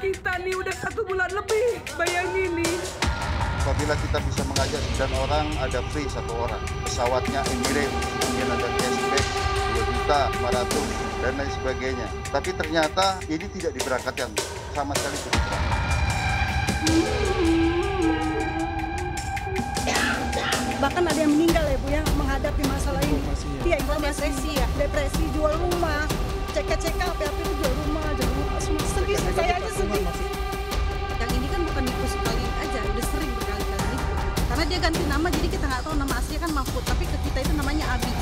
Kita nih udah 1 bulan lebih, bayangin nih. Apabila kita bisa mengajak 9 orang, ada free 1 orang. Pesawatnya Emirates, kemudian ada cashback 2.500.000 dan lain sebagainya. Tapi ternyata ini tidak diberangkatkan sama sekali tidak berangkat. Bahkan ada yang meninggal ya Bu ya menghadapi masalah ini. Iya, depresi ya. Depresi, jual rumah, cek-cek apa itu jual rumah semua. Sedih, saya aja sedih. Yang ini kan bukan nipu sekali aja, udah sering berkali-kali nipu. Karena dia ganti nama, jadi kita nggak tahu nama aslinya kan Mahfud, tapi ke kita itu namanya Abi.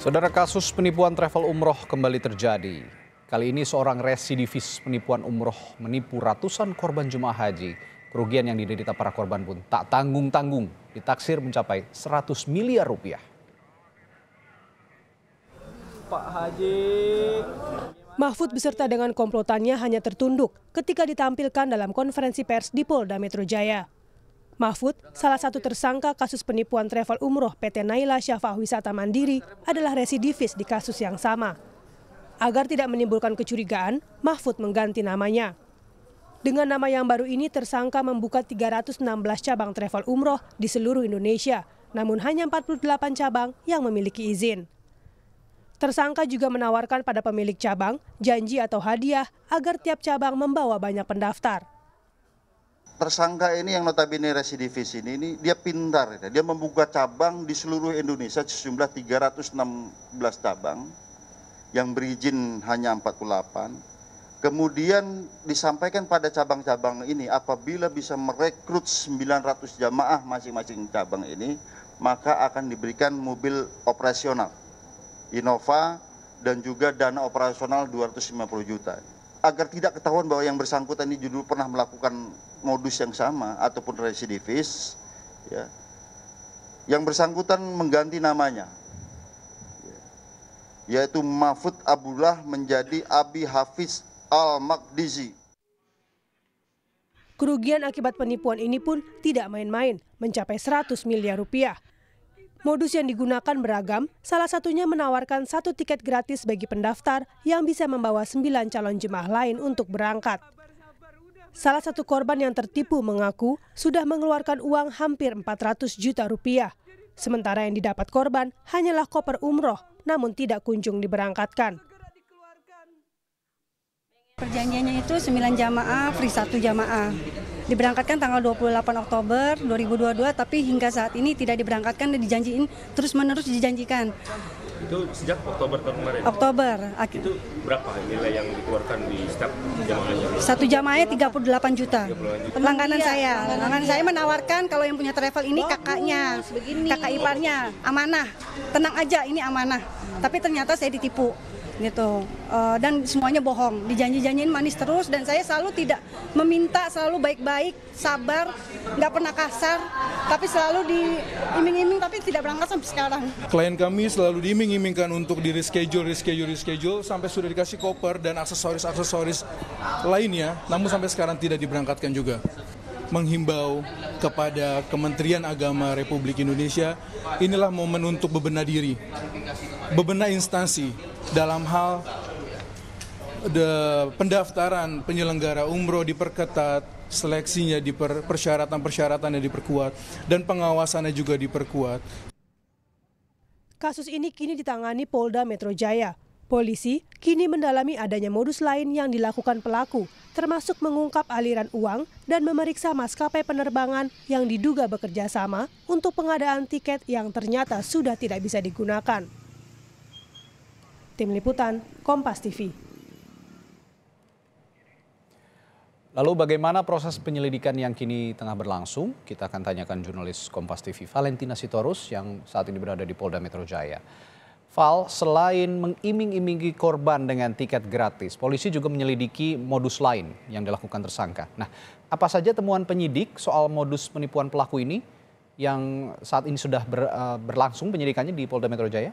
Saudara, kasus penipuan travel umroh kembali terjadi. Kali ini seorang residivis penipuan umroh menipu ratusan korban jemaah haji. Kerugian yang diderita para korban pun tak tanggung-tanggung, ditaksir mencapai 100 miliar rupiah. Pak Haji. Mahfud beserta dengan komplotannya hanya tertunduk ketika ditampilkan dalam konferensi pers di Polda Metro Jaya. Mahfud, salah satu tersangka kasus penipuan travel umroh PT Naila Syafah Wisata Mandiri, adalah residivis di kasus yang sama. Agar tidak menimbulkan kecurigaan, Mahfud mengganti namanya. Dengan nama yang baru ini, tersangka membuka 316 cabang travel umroh di seluruh Indonesia, namun hanya 48 cabang yang memiliki izin. Tersangka juga menawarkan pada pemilik cabang janji atau hadiah agar tiap cabang membawa banyak pendaftar. Tersangka ini yang notabene residivis ini dia pintar, dia membuka cabang di seluruh Indonesia sejumlah 316 cabang yang berizin hanya 48. Kemudian disampaikan pada cabang-cabang ini apabila bisa merekrut 900 jamaah masing-masing cabang ini, maka akan diberikan mobil operasional Innova dan juga dana operasional 250 juta. Agar tidak ketahuan bahwa yang bersangkutan ini dulu pernah melakukan modus yang sama ataupun residivis, ya, yang bersangkutan mengganti namanya, yaitu Mahfud Abdullah menjadi Abi Hafiz Al-Maqdizi. Kerugian akibat penipuan ini pun tidak main-main, mencapai 100 miliar rupiah. Modus yang digunakan beragam, salah satunya menawarkan 1 tiket gratis bagi pendaftar yang bisa membawa 9 calon jemaah lain untuk berangkat. Salah satu korban yang tertipu mengaku sudah mengeluarkan uang hampir 400 juta rupiah. Sementara yang didapat korban hanyalah koper umroh, namun tidak kunjung diberangkatkan. Perjanjiannya itu 9 jamaah, free 1 jamaah. Diberangkatkan tanggal 28 Oktober 2022, tapi hingga saat ini tidak diberangkatkan dan dijanjiin terus-menerus dijanjikan. Itu sejak Oktober tahun kemarin? Oktober. Itu berapa nilai yang dikeluarkan di setiap jamaahnya? 1 jamaahnya 38 juta. Langganan saya. Langganan saya menawarkan kalau yang punya travel ini kakaknya, kakak iparnya, amanah. Tenang aja, ini amanah. Tapi ternyata saya ditipu. Gitu, dan semuanya bohong, dijanji-janjiin manis terus, dan saya selalu tidak meminta, selalu baik-baik, sabar, nggak pernah kasar, tapi selalu diiming-iming, tapi tidak berangkat sampai sekarang. Klien kami selalu diiming-imingkan untuk di reschedule sampai sudah dikasih koper dan aksesoris lainnya, namun sampai sekarang tidak diberangkatkan juga. Menghimbau kepada Kementerian Agama Republik Indonesia, inilah momen untuk bebenah diri, bebenah instansi dalam hal pendaftaran penyelenggara umroh diperketat, seleksinya persyaratan-persyaratannya diperkuat, dan pengawasannya juga diperkuat. Kasus ini kini ditangani Polda Metro Jaya. Polisi kini mendalami adanya modus lain yang dilakukan pelaku, termasuk mengungkap aliran uang dan memeriksa maskapai penerbangan yang diduga bekerja sama untuk pengadaan tiket yang ternyata sudah tidak bisa digunakan. Tim Liputan, Kompas TV. Lalu bagaimana proses penyelidikan yang kini tengah berlangsung? Kita akan tanyakan jurnalis Kompas TV Valentina Sitorus yang saat ini berada di Polda Metro Jaya. Val, selain mengiming-imingi korban dengan tiket gratis, polisi juga menyelidiki modus lain yang dilakukan tersangka. Nah, apa saja temuan penyidik soal modus penipuan pelaku ini yang saat ini sudah berlangsung penyidikannya di Polda Metro Jaya?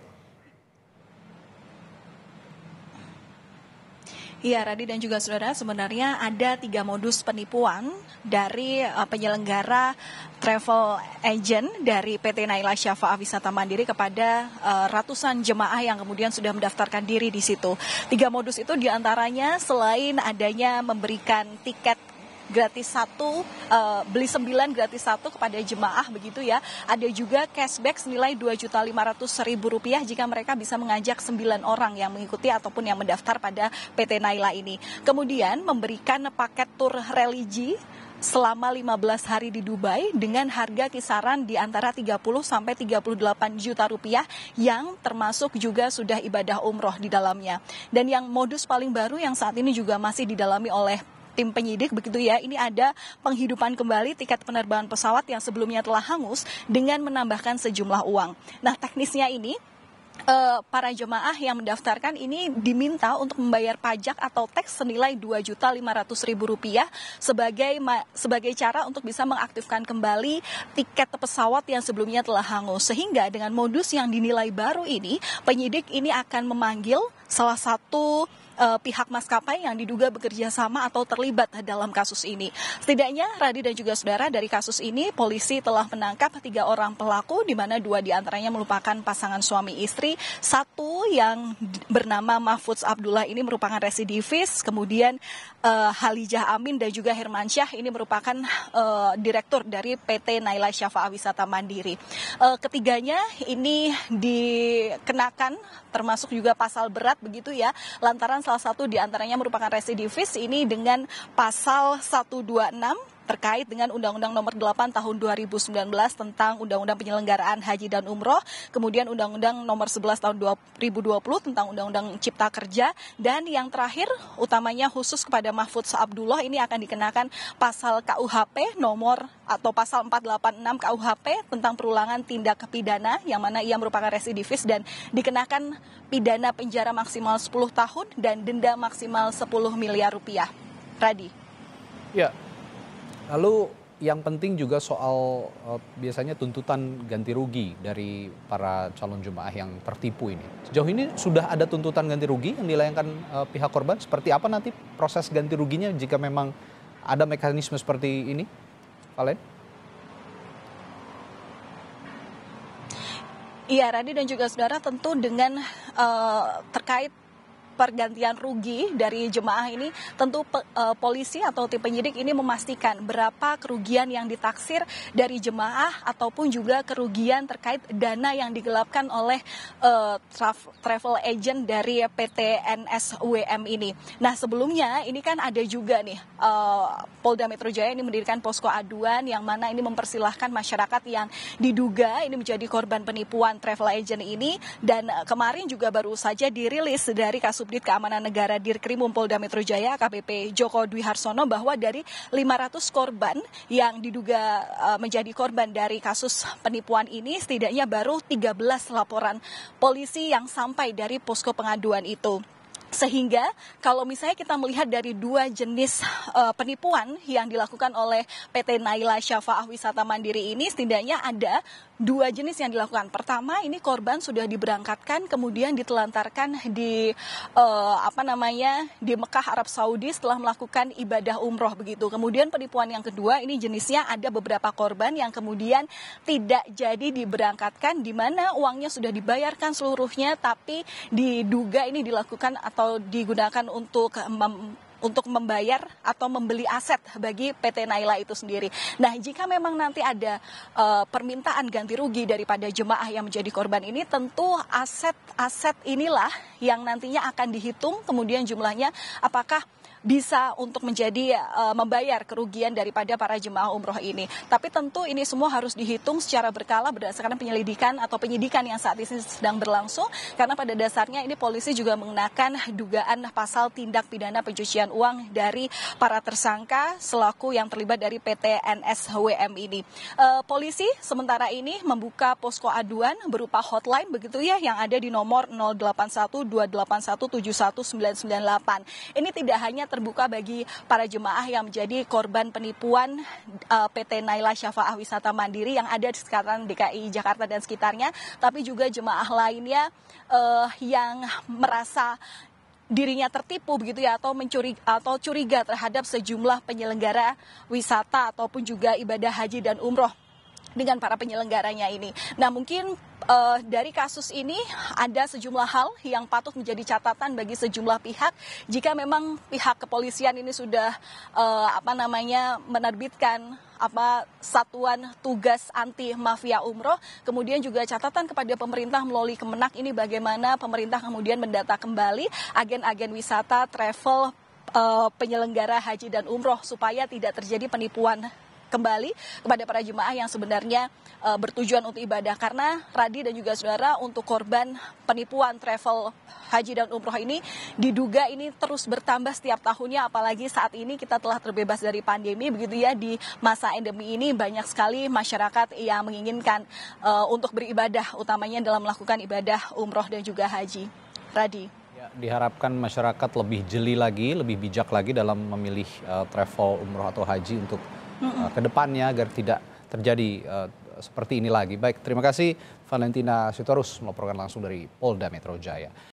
Iya, Radi dan juga saudara, sebenarnya ada 3 modus penipuan dari penyelenggara travel agent dari PT Naila Syafa'ah Wisata Mandiri kepada ratusan jemaah yang kemudian sudah mendaftarkan diri di situ. 3 modus itu diantaranya selain adanya memberikan tiket gratis 1, beli 9 gratis 1 kepada jemaah begitu ya. Ada juga cashback senilai Rp2.500.000 jika mereka bisa mengajak 9 orang yang mengikuti ataupun yang mendaftar pada PT Naila ini. Kemudian memberikan paket tur religi selama 15 hari di Dubai dengan harga kisaran di antara 30 sampai 38 juta rupiah yang termasuk juga sudah ibadah umroh di dalamnya. Dan yang modus paling baru yang saat ini juga masih didalami oleh tim penyidik begitu ya, ini ada penghidupan kembali tiket penerbangan pesawat yang sebelumnya telah hangus dengan menambahkan sejumlah uang. Nah, teknisnya ini para jemaah yang mendaftarkan ini diminta untuk membayar pajak atau teks senilai Rp2.500.000 sebagai cara untuk bisa mengaktifkan kembali tiket pesawat yang sebelumnya telah hangus. Sehingga dengan modus yang dinilai baru ini, penyidik ini akan memanggil salah satu pihak maskapai yang diduga bekerja sama atau terlibat dalam kasus ini. Setidaknya Radi dan juga saudara, dari kasus ini polisi telah menangkap 3 orang pelaku, di mana 2 diantaranya merupakan pasangan suami istri, 1 yang bernama Mahfudz Abdullah ini merupakan residivis, kemudian Halijah Amin dan juga Hermansyah ini merupakan direktur dari PT Naila Syafa'ah Wisata Mandiri. Ketiganya ini dikenakan termasuk juga pasal berat begitu ya, lantaran salah satu diantaranya merupakan residivis ini dengan pasal 126 terkait dengan Undang-Undang Nomor 8 Tahun 2019 tentang Undang-Undang Penyelenggaraan Haji dan Umroh, kemudian Undang-Undang Nomor 11 Tahun 2020 tentang Undang-Undang Cipta Kerja, dan yang terakhir utamanya khusus kepada Mahfudz Abdullah ini akan dikenakan pasal KUHP nomor atau pasal 486 KUHP tentang perulangan tindak pidana yang mana ia merupakan residivis dan dikenakan pidana penjara maksimal 10 tahun dan denda maksimal 10 miliar rupiah. Radi. Ya. Lalu yang penting juga soal biasanya tuntutan ganti rugi dari para calon jemaah yang tertipu ini. Sejauh ini sudah ada tuntutan ganti rugi yang dilayangkan pihak korban? Seperti apa nanti proses ganti ruginya jika memang ada mekanisme seperti ini, Valen? Iya, Radi dan juga saudara, tentu dengan terkait pergantian rugi dari jemaah ini, tentu polisi atau tim penyidik ini memastikan berapa kerugian yang ditaksir dari jemaah ataupun juga kerugian terkait dana yang digelapkan oleh travel agent dari PT NSWM ini. Nah, sebelumnya ini kan ada juga nih Polda Metro Jaya ini mendirikan posko aduan yang mana ini mempersilahkan masyarakat yang diduga ini menjadi korban penipuan travel agent ini, dan kemarin juga baru saja dirilis dari Kasubdit Keamanan Negara Dirkrimum Polda Metro Jaya AKBP Joko Dwi Harsono bahwa dari 500 korban yang diduga menjadi korban dari kasus penipuan ini, setidaknya baru 13 laporan polisi yang sampai dari posko pengaduan itu. Sehingga kalau misalnya kita melihat dari 2 jenis penipuan yang dilakukan oleh PT Naila Syafa'ah Wisata Mandiri ini, setidaknya ada 2 jenis yang dilakukan. Pertama, ini korban sudah diberangkatkan kemudian ditelantarkan di di Mekah Arab Saudi setelah melakukan ibadah umroh begitu. Kemudian penipuan yang kedua ini jenisnya ada beberapa korban yang kemudian tidak jadi diberangkatkan, di mana uangnya sudah dibayarkan seluruhnya tapi diduga ini dilakukan atau digunakan untuk membayar atau membeli aset bagi PT Naila itu sendiri. Nah, jika memang nanti ada permintaan ganti rugi daripada jemaah yang menjadi korban ini, tentu aset inilah yang nantinya akan dihitung, kemudian jumlahnya apakah bisa untuk menjadi membayar kerugian daripada para jemaah umroh ini. Tapi tentu ini semua harus dihitung secara berkala berdasarkan penyelidikan atau penyidikan yang saat ini sedang berlangsung, karena pada dasarnya ini polisi juga mengenakan dugaan pasal tindak pidana pencucian uang dari para tersangka selaku yang terlibat dari PT NSWM ini. Polisi sementara ini membuka posko aduan berupa hotline begitu ya, yang ada di nomor 081-281-71998. Ini tidak hanya terbuka bagi para jemaah yang menjadi korban penipuan PT Naila Syafa'ah Wisata Mandiri yang ada di sekitaran DKI Jakarta dan sekitarnya, tapi juga jemaah lainnya yang merasa dirinya tertipu begitu ya, atau curiga terhadap sejumlah penyelenggara wisata ataupun juga ibadah haji dan umroh dengan para penyelenggaranya ini. Nah, mungkin dari kasus ini ada sejumlah hal yang patut menjadi catatan bagi sejumlah pihak. Jika memang pihak kepolisian ini sudah menerbitkan satuan tugas anti mafia umroh, kemudian juga catatan kepada pemerintah melalui Kemenak ini bagaimana pemerintah kemudian mendata kembali agen-agen wisata, travel, penyelenggara haji dan umroh supaya tidak terjadi penipuan kembali kepada para jemaah yang sebenarnya bertujuan untuk ibadah. Karena Radi dan juga saudara, untuk korban penipuan travel haji dan umroh ini diduga ini terus bertambah setiap tahunnya, apalagi saat ini kita telah terbebas dari pandemi begitu ya. Di masa endemi ini banyak sekali masyarakat yang menginginkan untuk beribadah, utamanya dalam melakukan ibadah umroh dan juga haji. Radi. Ya, diharapkan masyarakat lebih jeli lagi, lebih bijak lagi dalam memilih travel umroh atau haji untuk ke depannya agar tidak terjadi seperti ini lagi. Baik, terima kasih Valentina Sitorus melaporkan langsung dari Polda Metro Jaya.